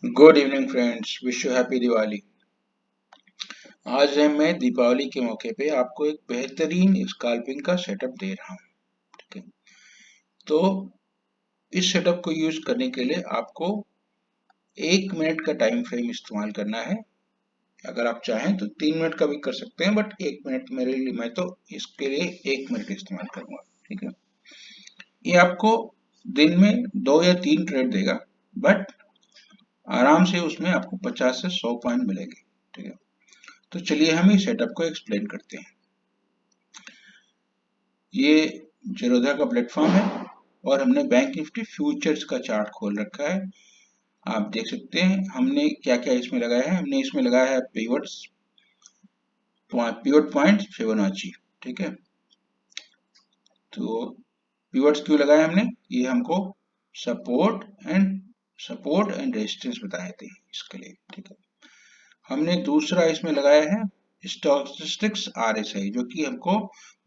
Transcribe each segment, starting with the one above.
Good evening friends, wish you happy Diwali. आज मैं दीपावली के मौके पे आपको एक बेहतरीन स्कैल्पिंग का सेटअप दे रहा हूँ। ठीक है, तो इस सेटअप को यूज करने के लिए आपको 1 मिनट का टाइम फ्रेम इस्तेमाल करना है। अगर आप चाहें तो 3 मिनट का भी कर सकते हैं, बट 1 मिनट मेरे लिए, मैं तो इसके लिए 1 मिनट इस्तेमाल करूंगा। ठीक है, ये आपको दिन में 2 या 3 ट्रेड देगा, बट आराम से उसमें आपको 50 से 100 पॉइंट मिलेंगे। ठीक है, तो चलिए हम इस सेटअप को एक्सप्लेन करते हैं। ये जीरोधा का प्लेटफॉर्म है और हमने बैंक निफ्टी फ्यूचर्स का चार्ट खोल रखा है। आप देख सकते हैं हमने क्या क्या इसमें लगाया है। हमने इसमें लगाया है पिवट पॉइंट फिबोनाची। ठीक है, तो पिवट्स क्यों लगाए हमने, ये हमको सपोर्ट एंड रेजिस्टेंस बताए थे इसके लिए। ठीक है, हमने दूसरा इसमें लगाया है स्टॉकेस्टिक्स आरएसआई, जो कि हमको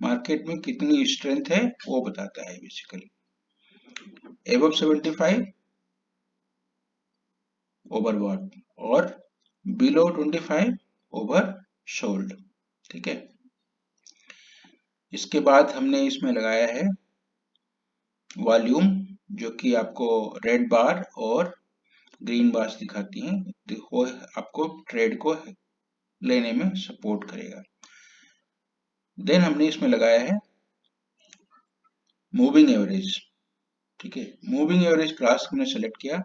मार्केट में कितनी स्ट्रेंथ है वो बताता है बेसिकली। एबव 75 ओवरबॉट और बिलो 25 ओवर सोल्ड। ठीक है, इसके बाद हमने इसमें लगाया है वॉल्यूम, जो कि आपको रेड बार और ग्रीन बार्स दिखाती हैं, वो आपको ट्रेड को लेने में सपोर्ट करेगा। देन हमने इसमें लगाया है मूविंग एवरेज। ठीक है, मूविंग एवरेज क्लास हमने सेलेक्ट किया,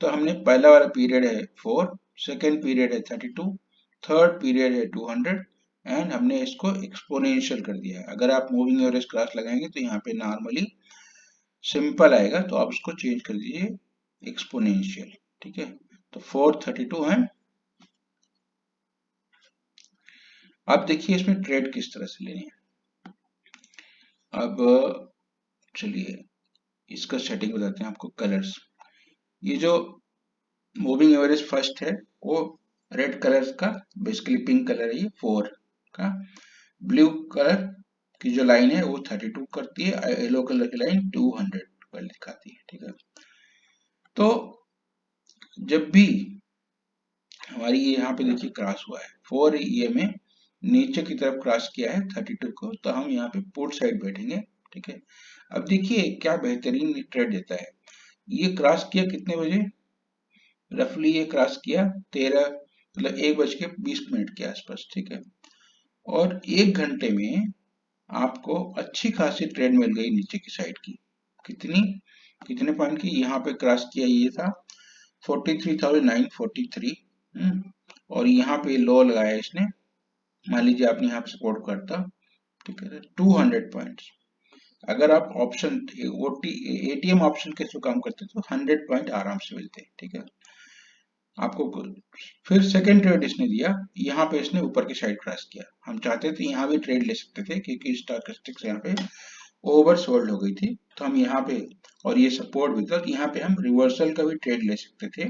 तो हमने पहला वाला पीरियड है 4, सेकेंड पीरियड है 32, थर्ड पीरियड है 200 एंड हमने इसको एक्सपोनेंशियल कर दिया है। अगर आप मूविंग एवरेज क्लास लगाएंगे तो यहाँ पे नॉर्मली सिंपल आएगा, तो आप उसको चेंज कर दीजिए एक्सपोनेंशियल। ठीक है, तो 432 है। अब देखिए इसमें ट्रेड किस तरह से लेनी है। अब चलिए इसका सेटिंग बताते हैं आपको। कलर्स, ये जो मूविंग एवरेज फर्स्ट है वो रेड कलर का, बेसिकली पिंक कलर है ये 4 का। ब्लू कलर की जो लाइन है वो 32 करती है, येलो कलर की लाइन 200 पर दिखाती है। ठीक है, तो जब भी हमारी ये यहाँ पे देखिए क्रॉस हुआ है 4 ये में नीचे की तरफ क्रॉस किया है 32 को, तो हम यहाँ पे पुट साइड बैठेंगे। ठीक है, अब देखिए क्या बेहतरीन ट्रेड देता है। ये क्रॉस किया कितने बजे, रफली ये क्रॉस किया 13 मतलब 1:20 के आसपास। ठीक है, और 1 घंटे में आपको अच्छी खासी ट्रेड मिल गई नीचे की साइड की। कितनी, कितने पॉइंट की, यहाँ पे क्रॉस किया ये था 43,943। और यहाँ पे लो लगाया इसने, मान लीजिए आपने यहाँ पे सपोर्ट करता। ठीक है, 200 पॉइंट्स। अगर आप ऑप्शन एटीएम ऑप्शन के थ्रू काम करते तो 100 पॉइंट आराम से मिलते। ठीक है, आपको फिर सेकंड ट्रेड इसने दिया, यहाँ पे इसने ऊपर की साइड क्रॉस किया। हम चाहते थे यहाँ भी ट्रेड ले सकते थे, क्योंकि स्टॉकेस्टिक्स यहाँ पे ओवर सोल्ड हो गई थी, तो हम यहाँ पे, और ये सपोर्ट भी था, तो यहाँ पे हम रिवर्सल का भी ट्रेड ले सकते थे।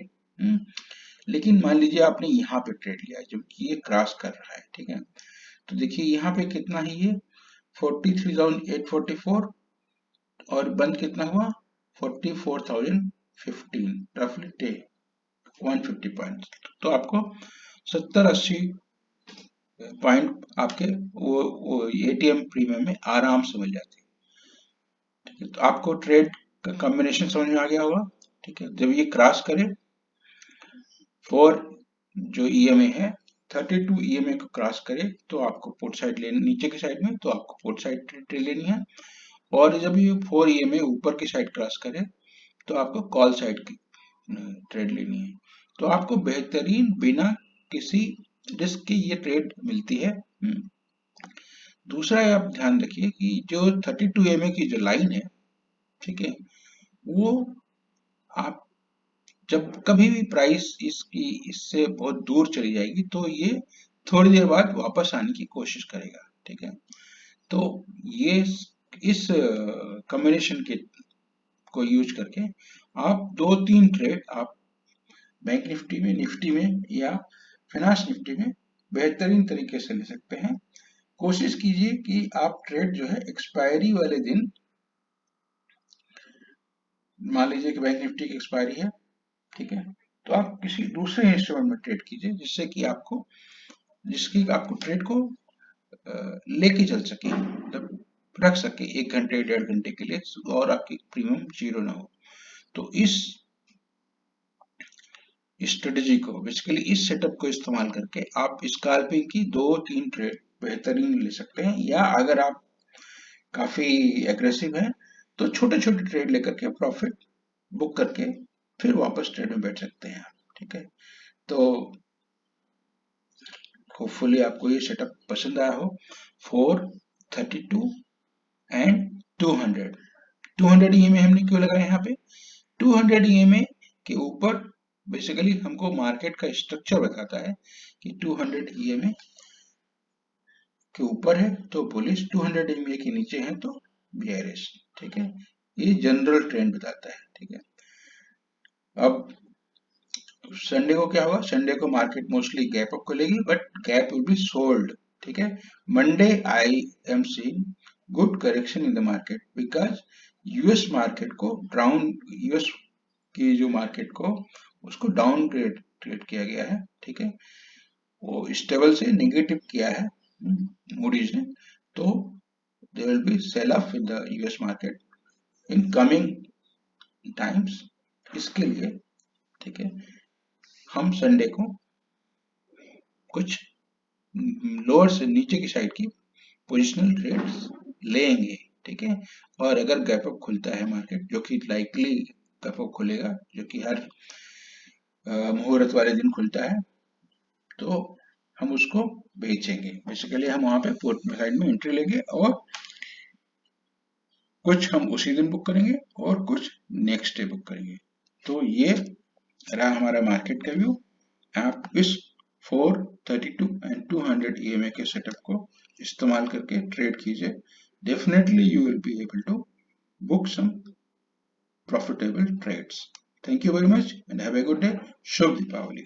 लेकिन मान लीजिए आपने यहाँ पे ट्रेड लिया जबकि ये क्रॉस कर रहा है। ठीक है, तो देखिए यहाँ पे कितना है, ये 43,844 और बंद कितना हुआ 44,015, रफली 150 पॉइंट। तो आपको 70-80 पॉइंट आपके वो एटीएम प्रीमियम में आराम से मिल जाते हैं। ठीक है, तो आपको ट्रेड का कॉम्बिनेशन समझ में आ गया होगा। ठीक है, जब ये क्रॉस करे 4 जो ईएमए है 32 ईएमए को क्रॉस करे, तो आपको पुट साइड लेनी, नीचे की साइड में तो आपको पुट साइड ट्रेड लेनी है। और जब ये 4 ईएमए ऊपर की साइड क्रॉस करे तो आपको कॉल साइड की ट्रेड लेनी है। तो आपको बेहतरीन बिना किसी रिस्क के ये ट्रेड मिलती है। दूसरा आप ध्यान रखिए कि जो 32 एमए की जो लाइन है, ठीक है, वो आप जब कभी भी प्राइस इसकी इससे बहुत दूर चली जाएगी तो ये थोड़ी देर बाद वापस आने की कोशिश करेगा। ठीक है, तो ये इस कॉम्बिनेशन के को यूज करके आप 2-3 ट्रेड आप बैंक निफ्टी में या फाइनेंस निफ्टी में बेहतरीन तरीके से ले सकते हैं। कोशिश कीजिए कि आप ट्रेड जो है एक्सपायरी वाले दिन, मान लीजिए कि बैंक निफ्टी की एक्सपायरी है, ठीक है, तो आप किसी दूसरे इंस्ट्रूमेंट में ट्रेड कीजिए जिसकी आपको ट्रेड को लेके चल सके, मतलब रख सके 1 घंटे 1.5 घंटे के लिए, और आपकी प्रीमियम जीरो ना हो। तो इस स्ट्रेटजी को, बेसिकली इस सेटअप को इस्तेमाल करके आप स्कैल्पिंग की 2-3 ट्रेड बेहतरीन ले सकते हैं, या अगर आप काफी एग्रेसिव हैं तो छोटे छोटे ट्रेड लेकर के प्रॉफिट बुक करके फिर वापस ट्रेड में बैठ सकते हैं आप। ठीक है, तो होपफुली आपको ये सेटअप पसंद आया हो। 432 एंड 200 200 ईएमए हमने क्यों लगाया यहाँ पे? 200 ईएमए के ऊपर बेसिकली हमको मार्केट का स्ट्रक्चर बताता है कि 200 ईएमए के ऊपर है तो बुलिश, 200 ईएमए के नीचे है तो बेयरिश। ठीक है, ये जनरल ट्रेंड बताता है। ठीक है, अब संडे को क्या होगा? संडे को मार्केट मोस्टली गैप अप खोलेगी, but gap will be sold. ठीक है, Monday I am seeing good correction in the market because US market को डाउन, यूएस की जो मार्केट को उसको डाउन ट्रेड किया गया है। ठीक है, वो स्टेबल से नेगेटिव किया है मूडीज ने, तो there will be sell off in the US market in coming times. इसके लिए ठीक है, हम संडे को कुछ लोअर से नीचे की साइड की पोजिशनल ट्रेड्स लेंगे। ठीक है, और अगर गैप अप खुलता है मार्केट, जो कि लाइकली गैप अप खुलेगा, जो कि हर मुहूर्त वाले दिन खुलता है, तो हम उसको बेचेंगे। बेसिकली हम वहां पे पोर्ट साइड में एंट्री लेंगे, और कुछ हम उसी दिन बुक करेंगे और कुछ नेक्स्ट डे बुक करेंगे। तो ये रहा हमारा मार्केट का व्यू। आप इस 432 एंड 200 ईएमए के सेटअप को इस्तेमाल करके ट्रेड कीजिए। Definitely you will be able to book some profitable trades. Thank you very much and have a good day. Shubh Deepavali.